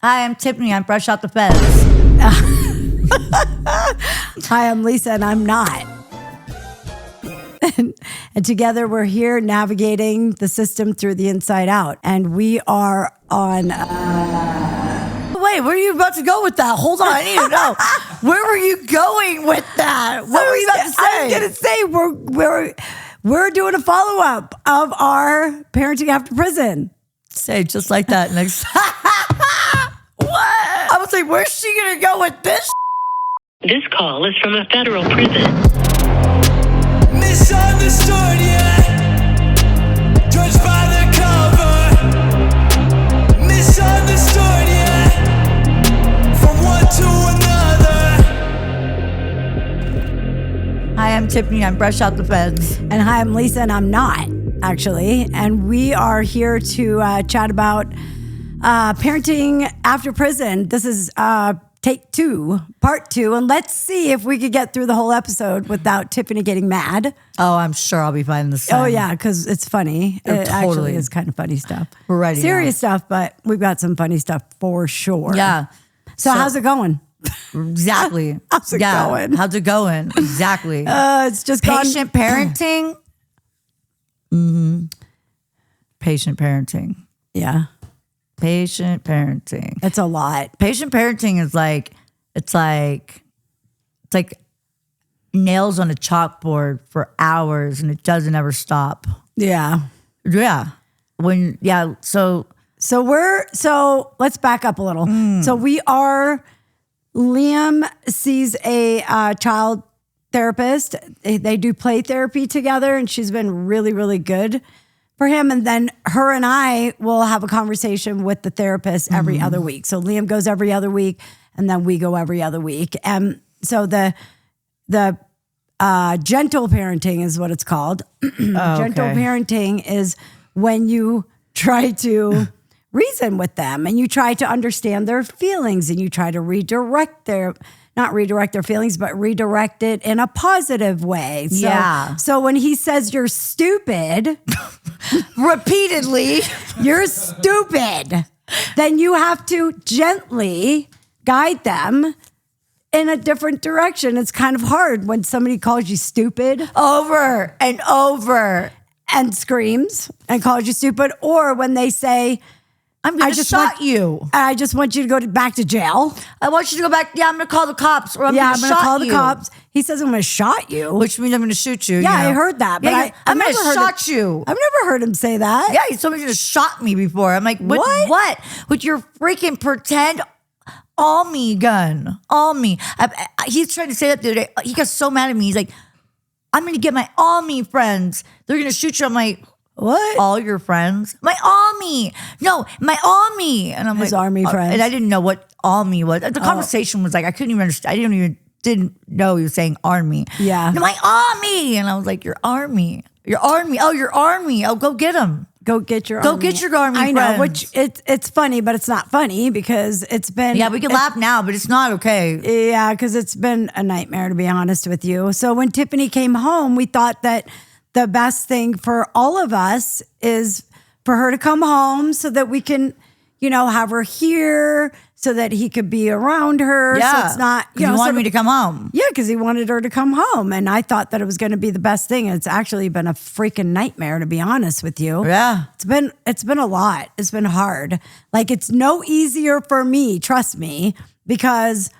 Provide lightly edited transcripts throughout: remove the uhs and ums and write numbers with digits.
Hi, I'm Tiffany. I'm fresh out the feds. Hi, I'm Lisa, and I'm not. And together we're here navigating the system through the inside out. And we are on... Wait, where are you about to go with that? Hold on, I need to know. Where were you going with that? What were you about to say? I was going to say we're doing a follow-up of our Parenting After Prison. Say just like that next. What? I was like, where's she going to go with this? This call is from a federal prison. Misunderstood, yeah. Judged by the cover. Misunderstood, yeah. From one to another. Hi, I'm Tiffany. I'm fresh out the feds. And hi, I'm Lisa, and I'm not, actually. And we are here to chat about parenting after prison. This is take 2, part 2. And let's see if we could get through the whole episode without Tiffany getting mad. Oh, I'm sure I'll be fine this time. Oh, yeah, because it's funny. It totally actually is kind of funny stuff. We're ready Serious stuff, but we've got some funny stuff for sure. Yeah. So how's it going? Exactly. How's it going? How's it going? Exactly. It's just Patient parenting. Mm-hmm. Patient parenting. Yeah. Patient parenting. It's a lot. Patient parenting is like, it's like nails on a chalkboard for hours and it doesn't ever stop. Yeah. Yeah. So let's back up a little. So Liam sees a child therapist. They do play therapy together, and she's been really, really good for him. And then her and I will have a conversation with the therapist every other week. So Liam goes every other week, and then we go every other week. And so the gentle parenting is what it's called. Gentle parenting is when you try to reason with them and you try to understand their feelings and you try to not redirect their feelings, but redirect it in a positive way. So when he says you're stupid repeatedly, you're stupid, then you have to gently guide them in a different direction. It's kind of hard when somebody calls you stupid over and over and screams and calls you stupid, or when they say, I'm going to shot you. I just want you to go back to jail. I want you to go back. Yeah, I'm going to call the cops. Or I'm going to call the cops. He says, I'm going to shot you. Which means I'm going to shoot you. Yeah, you know? I heard that. But yeah, I'm going to shot you. I've never heard him say that. Yeah, he told me to shot me before. I'm like, what? With your freaking pretend all-me gun. All-me. He's trying to say that the other day. He got so mad at me. He's like, I'm going to get my all-me friends. They're going to shoot you. I'm like, what? All your friends? My army. No, my army. And I'm his like, army friends. And I didn't know what army was. The conversation was like, I couldn't even understand. I didn't know he was saying army. Yeah. No, my army. And I was like, your army. Your army. Oh, your army. Oh, go get them. Go get your army. Go get your army I friends. know, which it's funny, but it's not funny because it's been... Yeah, we can laugh now, but it's not okay. Yeah, because it's been a nightmare, to be honest with you. So when Tiffany came home, we thought that the best thing for all of us is for her to come home so that we can, have her here so that he could be around her. Yeah. So it's not, he wanted me to come home. Yeah, because he wanted her to come home. And I thought that it was going to be the best thing. It's actually been a freaking nightmare, to be honest with you. Yeah. It's been a lot. It's been hard. Like, it's no easier for me, trust me, because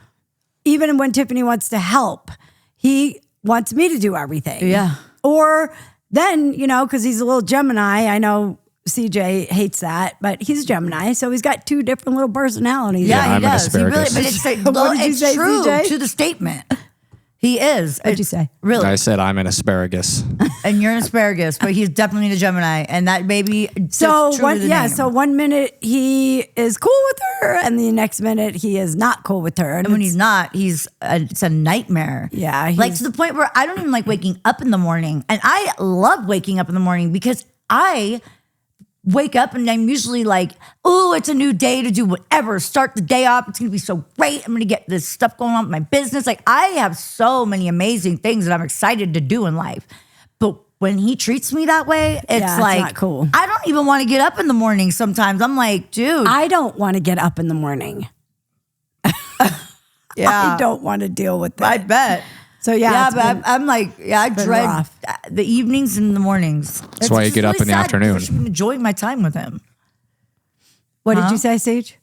even when Tiffany wants to help, he wants me to do everything. Yeah. Or then, because he's a little Gemini, I know CJ hates that, but he's a Gemini, so he's got 2 different little personalities. Yeah, he does. He really, but it's like, What did you say, true CJ? to the statement. He is. What'd you say? Really? I said I'm an asparagus. And you're an asparagus, but he's definitely a Gemini, and that baby. So one minute he is cool with her, and the next minute he is not cool with her. And when he's not, it's a nightmare. Yeah, like to the point where I don't even like waking up in the morning, and I love waking up in the morning because I wake up and I'm usually like, oh, it's a new day to do whatever. Start the day off. It's going to be so great. I'm going to get this stuff going on with my business. Like, I have so many amazing things that I'm excited to do in life. But when he treats me that way, it's like not cool. I don't even want to get up in the morning sometimes. I'm like, dude. I don't want to get up in the morning. Yeah. I don't want to deal with that. I bet. So yeah, but I'm like, I dread rough. the evenings and the mornings. That's why you get up in the afternoon. I'm enjoying my time with him. What did you say, Sage?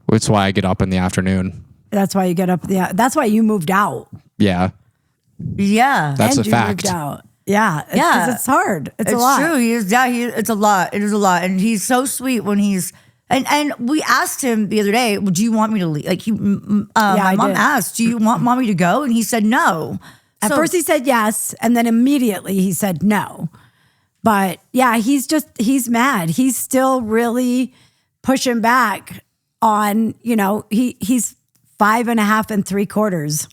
That's why I get up in the afternoon. That's why you get up. That's why you moved out. Yeah. Yeah. That's and a you fact. Moved out. Yeah. 'Cause it's hard. It's a It's lot. true. It's a lot. It is a lot. And he's so sweet when he's, and we asked him the other day, do you want me to leave? Like my mom asked, do you want mommy to go? And he said no. At first he said yes, and then immediately he said no. But yeah, he's mad. He's still really pushing back on, he's 5.5 3/4.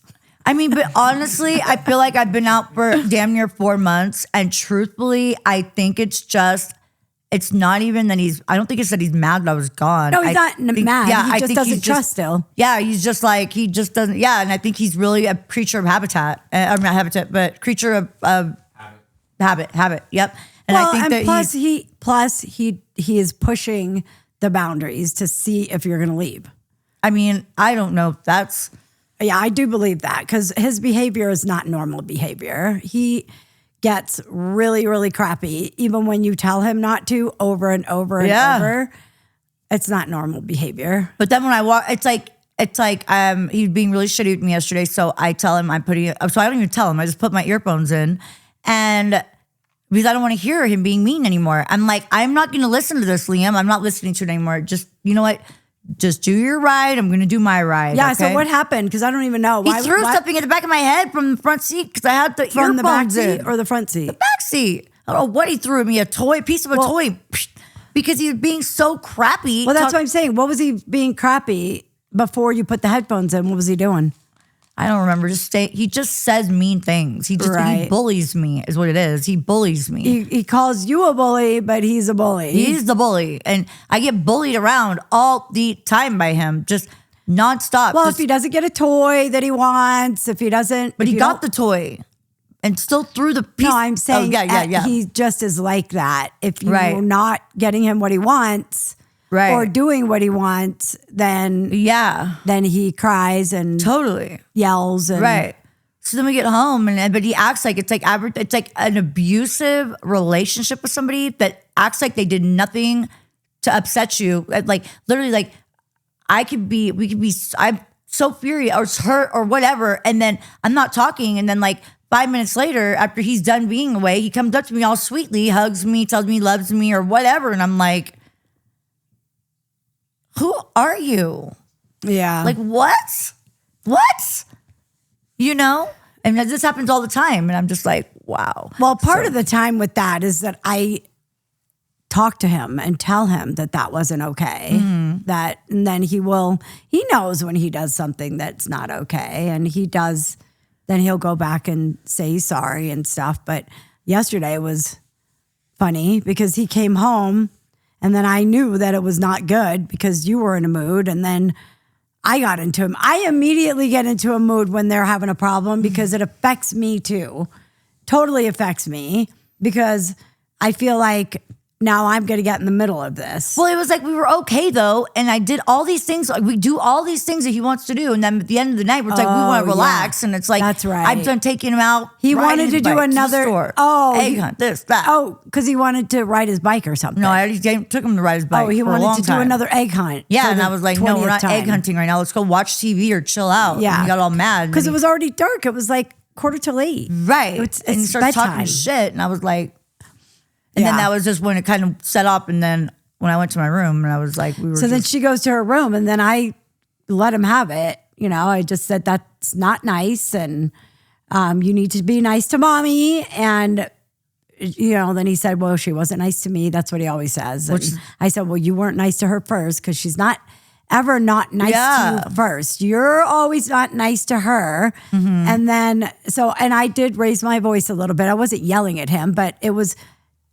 I mean, but honestly, I feel like I've been out for damn near 4 months. And truthfully, I think it's not even that I don't think it's that he's mad that I was gone. No, he's not mad. Yeah, He I just think doesn't he's trust still. Yeah, he's just like, he just doesn't. Yeah, and I think he's really a creature of habitat. Or not habitat, but creature of habit. Yep. And I think that he is pushing the boundaries to see if you're going to leave. I mean, I don't know if that's. Yeah, I do believe that because his behavior is not normal behavior. He gets really, really crappy, even when you tell him not to over and over and over. It's not normal behavior. But then when I walk, it's like he's being really shitty with me yesterday. So I tell him so I don't even tell him. I just put my earphones in, and because I don't want to hear him being mean anymore. I'm like, I'm not going to listen to this, Liam. I'm not listening to it anymore. Just, you know what? Just do your ride. I'm going to do my ride. Yeah. Okay? So what happened? Because I don't even know. He threw something in the back of my head from the front seat because I had the from the back earphones seat in. or the front seat? The back seat. I don't know what he threw at me, piece of a toy, because he was being so crappy. Well, that's what I'm saying. What was he being crappy before you put the headphones in? What was he doing? I don't remember. He just says mean things. He bullies me is what it is. He bullies me. He calls you a bully, but he's a bully. He's the bully. And I get bullied around all the time by him, just nonstop. Well, if he doesn't get a toy that he wants, if he doesn't. But he got the toy and still threw the piece. No, I'm saying he just is like that. If you're not getting him what he wants or doing what he wants, then he cries and totally yells and So then we get home but he acts like it's like an abusive relationship with somebody that acts like they did nothing to upset you. Like literally, like I'm so furious or hurt or whatever, and then I'm not talking, and then like 5 minutes later, after he's done being away, he comes up to me all sweetly, hugs me, tells me he loves me or whatever, and I'm like, who are you? Yeah. Like, what? What? You know? And this happens all the time. And I'm just like, wow. Well, part of the time with that is that I talk to him and tell him that wasn't okay. And then he knows when he does something that's not okay. And then he'll go back and say sorry and stuff. But yesterday was funny because he came home and then I knew that it was not good because you were in a mood. And then I got into him. I immediately get into a mood when they're having a problem because it affects me too. Totally affects me because I feel like now I'm going to get in the middle of this. Well, it was like we were okay though, and I did all these things. Like we do all these things that he wants to do, and then at the end of the night, we're like we want to relax, and it's like that's right. I've done taking him out. He wanted to do another egg hunt, this that. Oh, because he wanted to ride his bike or something. No, I already took him to ride his bike. Oh, he for a long wanted to time. do another egg hunt. Yeah, and I was like, no, we're not egg hunting right now. Let's go watch TV or chill out. Yeah, and he got all mad because it was already dark. It was like 7:45. Right, and he started talking shit, and I was like. And then that was just when it kind of set up. And then when I went to my room and I was like, then she goes to her room and then I let him have it. You know, I just said, that's not nice. And you need to be nice to mommy. And, then he said, well, she wasn't nice to me. That's what he always says. I said, well, you weren't nice to her first because she's not ever not nice to you first. You're always not nice to her. Mm-hmm. And then, and I did raise my voice a little bit. I wasn't yelling at him, but it was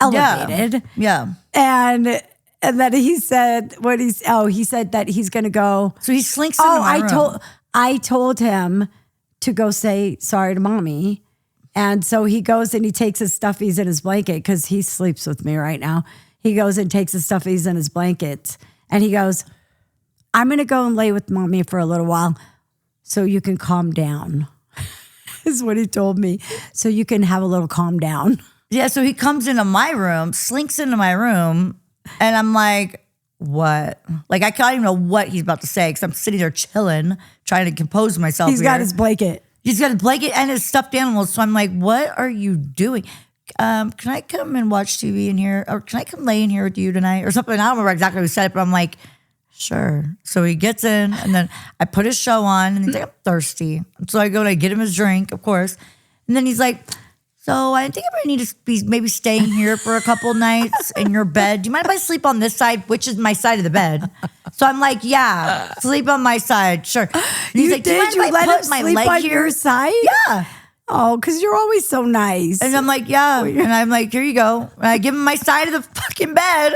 elevated. Yeah. And then he said he said that he's going to go. So he slinks into my room. I told him to go say sorry to mommy. And so he goes and he takes his stuffies in his blanket because he sleeps with me right now. He goes and takes his stuffies in his blankets and he goes, I'm going to go and lay with mommy for a little while so you can calm down. Is what he told me. So you can have a little calm down. Yeah, so he comes into my room, slinks into my room, and I'm like, what? Like, I can't even know what he's about to say because I'm sitting there chilling, trying to compose myself. He's got his blanket. He's got a blanket and his stuffed animals. So I'm like, what are you doing? Can I come and watch TV in here? Or can I come lay in here with you tonight? Or something. I don't remember exactly what he said, but I'm like, sure. So he gets in and then I put his show on and he's like, I'm thirsty. So I go and I get him his drink, of course. And then he's like, so I think I'm going to need to be maybe staying here for a couple nights in your bed. Do you mind if I sleep on this side, which is my side of the bed? So I'm like, yeah, sleep on my side. Sure. And he's like, do you mind if I put my leg on here? your side? Yeah. Oh, because you're always so nice. And I'm like, yeah. And I'm like, here you go. And I give him my side of the fucking bed.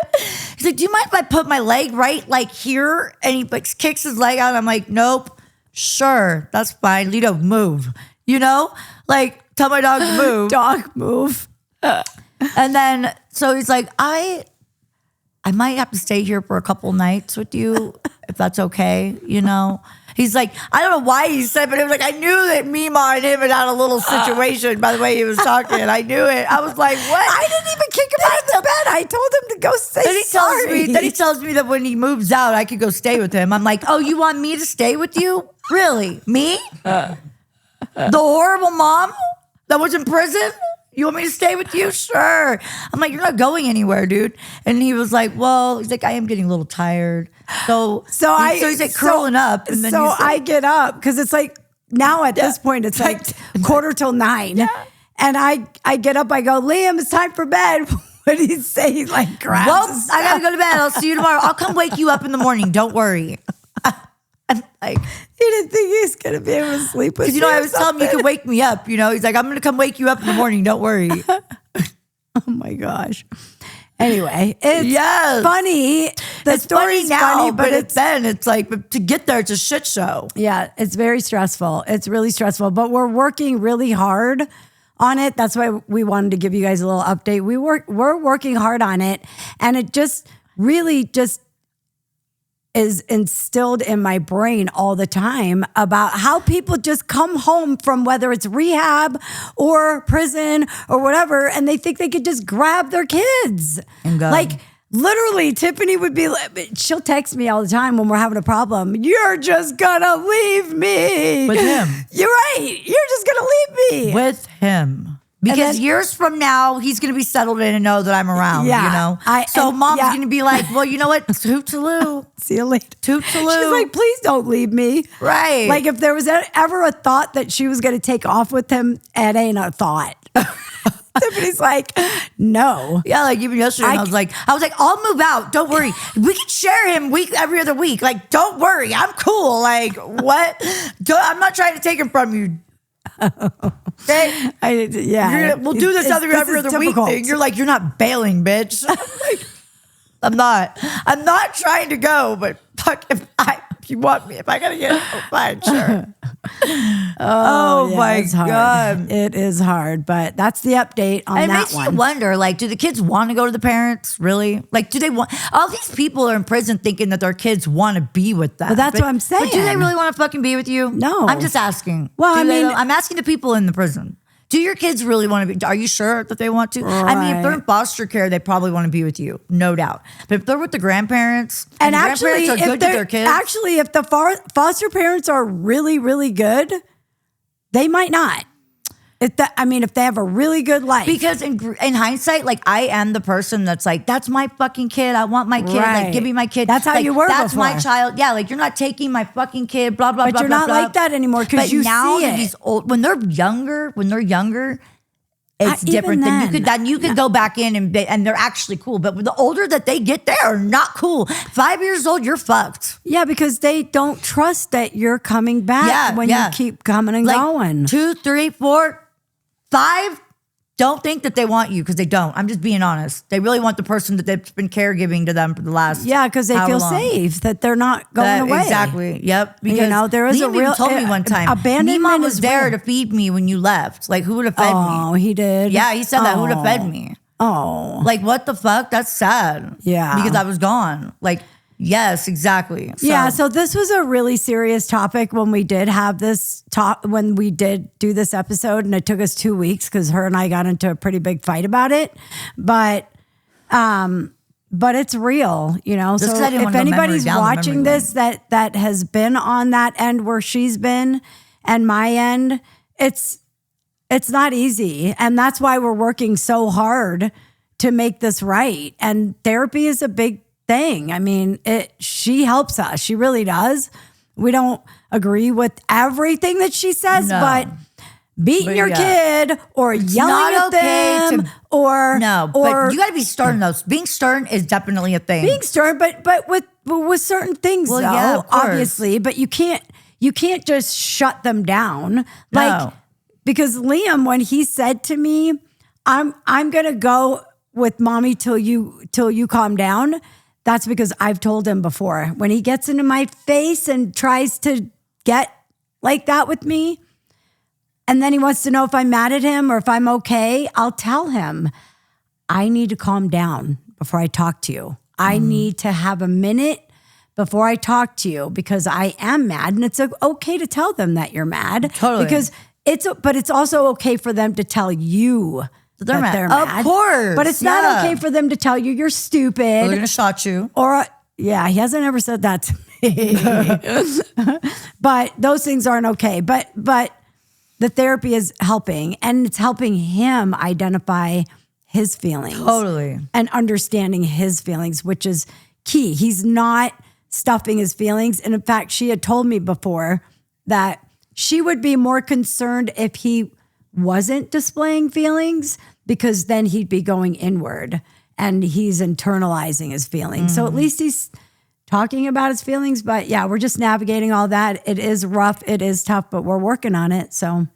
He's like, do you mind if I put my leg right like here? And he like kicks his leg out. I'm like, nope. Sure. That's fine. Lito, move. You know? Like, tell my dog to move. Dog, move. And then, so he's like, I might have to stay here for a couple nights with you, if that's okay, you know? He's like, I don't know why he said, but it was like, I knew that Mima and him had had a little situation by the way he was talking. I knew it. I was like, what? I didn't even kick him out of the bed. I told him to go say sorry. Then he tells me that when he moves out, I could go stay with him. I'm like, oh, you want me to stay with you? Really? Me? The horrible mom that was in prison? You want me to stay with you? Sure. I'm like, you're not going anywhere, dude. And he was like, well, he's like, I am getting a little tired. So he's like curling up. And then so like, I get up because it's like now at this point, it's like 9:15. Yeah. And I get up, I go, Liam, it's time for bed. What did he say? He like grabs well, I got to go to bed. I'll see you tomorrow. I'll come wake you up in the morning. Don't worry. I'm like, he didn't think he was going to be able to sleep with me. You know, I was telling him you could wake me up. You know, he's like, I'm going to come wake you up in the morning. Don't worry. Oh my gosh. Anyway, it's funny. The story's funny, but it's like, but to get there, it's a shit show. Yeah, it's very stressful. It's really stressful, but we're working really hard on it. That's why we wanted to give you guys a little update. We're working hard on it, and it just really just is instilled in my brain all the time about how people just come home from whether it's rehab or prison or whatever, and they think they could just grab their kids. And go. Like literally, Tiffany would be like, she'll text me all the time when we're having a problem. You're just gonna leave me. With him. You're right. You're just gonna leave me. With him. Because years from now, he's going to be settled in and know that I'm around, you know? So mom's going to be like, well, you know what? Toot-a-loo. See you later. Toot-a-loo. She's like, please don't leave me. Right. Like if there was ever a thought that she was going to take off with him, it ain't a thought. Tiffany's like, no. Yeah, like even yesterday, I was like, I'll move out. Don't worry. We can share him every other week. Like, don't worry. I'm cool. Like, what? I'm not trying to take him from you. Okay? We'll do this every other week thing. You're like, you're not bailing, bitch. I'm not trying to go, but fuck if you want me, if I gotta get fine, sure. Oh my God. It is hard, but that's the update on that one. It makes you wonder, like, do the kids want to go to the parents? Really? Like, do they want, all these people are in prison thinking that their kids want to be with them. Well, that's what I'm saying. But do they really want to fucking be with you? No. I'm just asking. Well, I'm asking the people in the prison. Do your kids really want to be? Are you sure that they want to? Right. I mean, if they're in foster care, they probably want to be with you, no doubt. But if they're with the grandparents, and the grandparents are good to their kids, actually, if the foster parents are really, really good, they might not. If they have a really good life. Because in hindsight, like, I am the person that's like, that's my fucking kid. I want my kid. Right. Like, give me my kid. That's how you were That's before. my child. Yeah, like, you're not taking my fucking kid, blah, blah, but blah, you're blah, not blah. like that anymore because you now see that it. he's old, when they're younger, it's different. Then you could go back in and they're actually cool. But the older that they get, they are not cool. 5 years old, you're fucked. Yeah, because they don't trust that you're coming back when you keep coming and going. 2, 3, 4, 5, don't think that they want you because they don't. I'm just being honest. They really want the person that they've been caregiving to them for the last because they feel safe that they're not going away. Exactly. Yep. Because there is Liam even told me one time. Abandonment Nima was is there to feed me when you left. Like, who would have fed me? Oh, he did. Yeah, he said that. Who would have fed me? Oh, like what the fuck? That's sad. Yeah, because I was gone. Like. Yes, exactly. So this was a really serious topic when we did have this when we did do this episode, and it took us 2 weeks because her and I got into a pretty big fight about it. But it's real, Just so if anybody's watching this that has been on that end where she's been and my end, it's not easy. And that's why we're working so hard to make this right. And therapy is a big thing. I mean, she helps us. She really does. We don't agree with everything that she says, but beating your kid or yelling at them or but you got to be stern though. Being stern is definitely a thing. Being stern, but with certain things though, obviously, but you can't just shut them down. Because Liam, when he said to me, I'm going to go with mommy till you calm down. That's because I've told him before. When he gets into my face and tries to get like that with me, and then he wants to know if I'm mad at him or if I'm okay, I'll tell him, I need to calm down before I talk to you. I need to have a minute before I talk to you because I am mad. And it's okay to tell them that you're mad. Totally. Because but it's also okay for them to tell you they're mad. Of course. But it's not okay for them to tell you you're stupid. They're going to shot you. Or, he hasn't ever said that to me. But those things aren't okay. But the therapy is helping. And it's helping him identify his feelings. Totally. And understanding his feelings, which is key. He's not stuffing his feelings. And in fact, she had told me before that she would be more concerned if he wasn't displaying feelings because then he'd be going inward and he's internalizing his feelings. So at least he's talking about his feelings, but we're just navigating all that. It is rough. It is tough, but we're working on it. So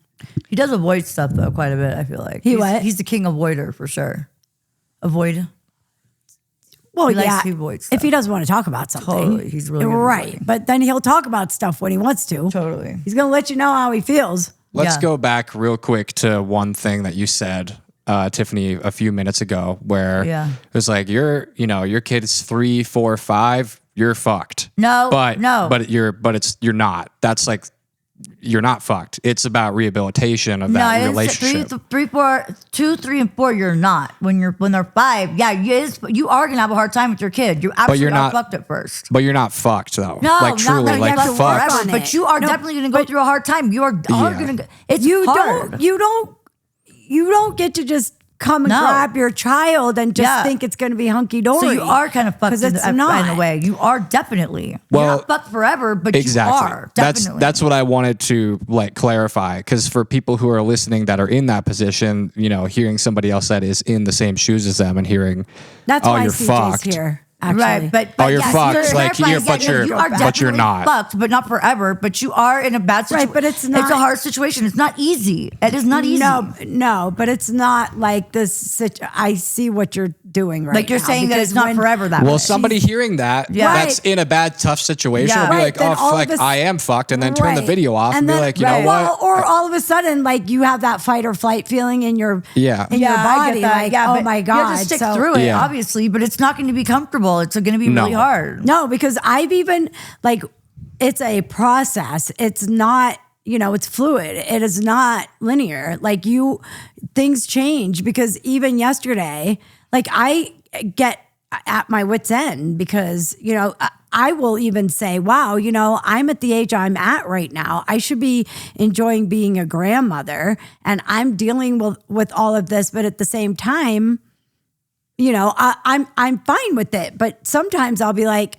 he does avoid stuff though quite a bit. I feel like he's the king avoider for sure. Avoid. Well, he likes to avoid stuff. If he doesn't want to talk about something, totally, he's really right. But then he'll talk about stuff when he wants to. Totally, he's going to let you know how he feels. Let's go back real quick to one thing that you said, Tiffany, a few minutes ago, where it was like, your kid's 3, 4, 5, you're fucked. No, but you're not. That's like, you're not fucked. It's about rehabilitation of that relationship. 2, 3, and 4, you're not. When they're 5, you are gonna have a hard time with your kid. You absolutely are fucked at first. But you're not fucked though. No, like truly, like fucked. Forever, but you are definitely gonna go through a hard time. You are gonna. It's hard. You don't get to just come and grab your child and just think it's going to be hunky dory. So you are kind of fucked in a way. You are definitely. You're not fucked forever, but you are definitely. That's what I wanted to clarify, because for people who are listening that are in that position, hearing somebody else that is in the same shoes as them and hearing, that's why you're CJ's fucked here. Actually. Right, but you're fucked. But you're not fucked, but not forever. But you are in a bad situation. Right, but it's not. It's a hard situation. It's not easy. It is not easy. No, but it's not like this. I see what you're doing right now. Like you're saying that it's not forever that way. Well, somebody hearing that, that's in a bad, tough situation will be like, oh, fuck, I am fucked, and then turn the video off and be like, you know what? Or all of a sudden, like you have that fight or flight feeling in your body. Like, oh my God. You have to stick through it, obviously, but it's not going to be comfortable. It's going to be really hard. No, because I've even it's a process. It's not, it's fluid. It is not linear. Like things change, because even yesterday, I get at my wit's end because, I will even say, wow, I'm at the age I'm at right now. I should be enjoying being a grandmother, and I'm dealing with all of this. But at the same time, I'm fine with it, but sometimes I'll be like,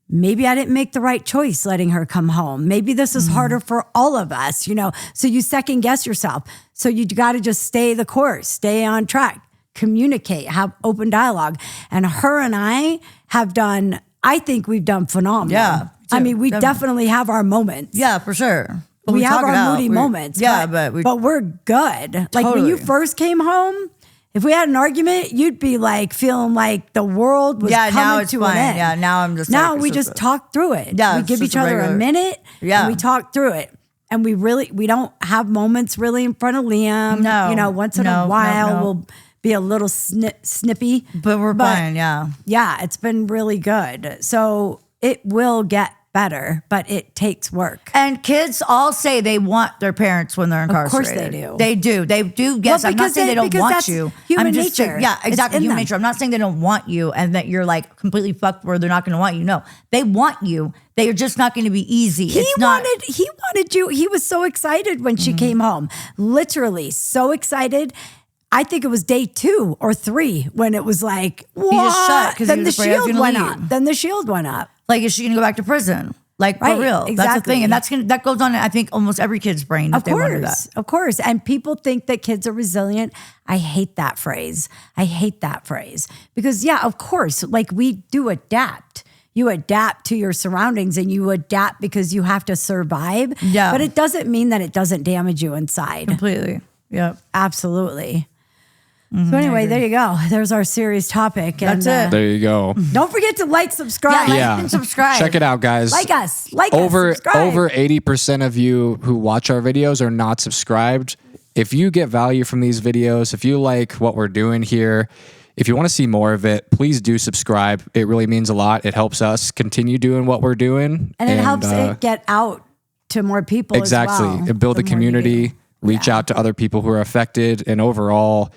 maybe I didn't make the right choice letting her come home. Maybe this is harder for all of us, So you second guess yourself. So you got to just stay the course, stay on track, communicate, have open dialogue. And her and I I think we've done phenomenal. Yeah. I mean, we definitely have our moments. Yeah, for sure. But we have talk it our out. moody moments. Yeah, but we're good. Like when you Totally. first came home, if we had an argument, you'd be like feeling like the world was now coming it's to fine. an end. Yeah, now I'm just now like, we it's just a- talk through it. Yeah, we it's give just each a other a regular- minute. Yeah. And we talk through it. And we don't have moments really in front of Liam. No. You know, once in No, a while no. we'll be a little snippy. But we're fine, yeah. Yeah, it's been really good. So it will get better, but it takes work. And kids all say they want their parents when they're incarcerated. course they do. They do. They do. Yes, I'm not because saying they don't because want that's you. human I'm just saying- nature. yeah, It's exactly. in Human them. nature. I'm not saying they don't want you and that you're like completely fucked where they're not going to want you. No, they want you. They are just not going to be easy. He It's not. wanted you. He was so excited when she came home. Literally so excited. I think it was day 2 or 3 when it was like, what? just shut 'cause he Then was the afraid I was shield gonna went leave. up. Then the shield went up. Like, is she going to go back to prison? Like, Right, for real. That's the exactly. thing. And that goes on in, I think, almost every kid's brain if they wonder that. Of course. And people think that kids are resilient. I hate that phrase. Because, yeah, of course, like we do adapt. You adapt to your surroundings and you adapt because you have to survive. Yeah. But it doesn't mean that it doesn't damage you inside. Completely. Yep. Absolutely. So anyway, there you go. There's our serious topic. That's and, it. There you go. Don't forget to like, subscribe. Like Yeah. and subscribe. Check it out, guys. Like us. Over subscribe. 80% of you who watch our videos are not subscribed. If you get value from these videos, if you like what we're doing here, if you want to see more of it, please do subscribe. It really means a lot. It helps us continue doing what we're doing. And it helps it get out to more people exactly. as well. And build a The more you community, do. reach out to other people who are affected, and overall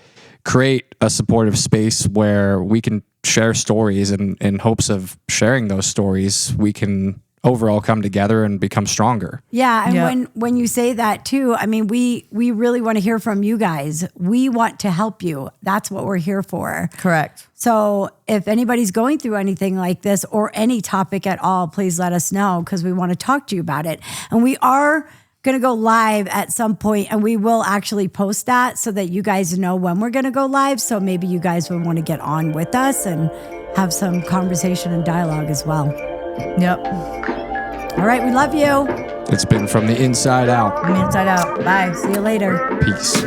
create a supportive space where we can share stories, and in hopes of sharing those stories, we can overall come together and become stronger. Yeah, and Yeah. when you say that too, I mean, we really want to hear from you guys. We want to help you. That's what we're here for. Correct. So if anybody's going through anything like this or any topic at all, please let us know because we want to talk to you about it. And we are going to go live at some point, and we will actually post that so that you guys know when we're going to go live. So maybe you guys would want to get on with us and have some conversation and dialogue as well. Yep. All right, we love you. It's been From the Inside Out. From the inside out. Bye. See you later. Peace.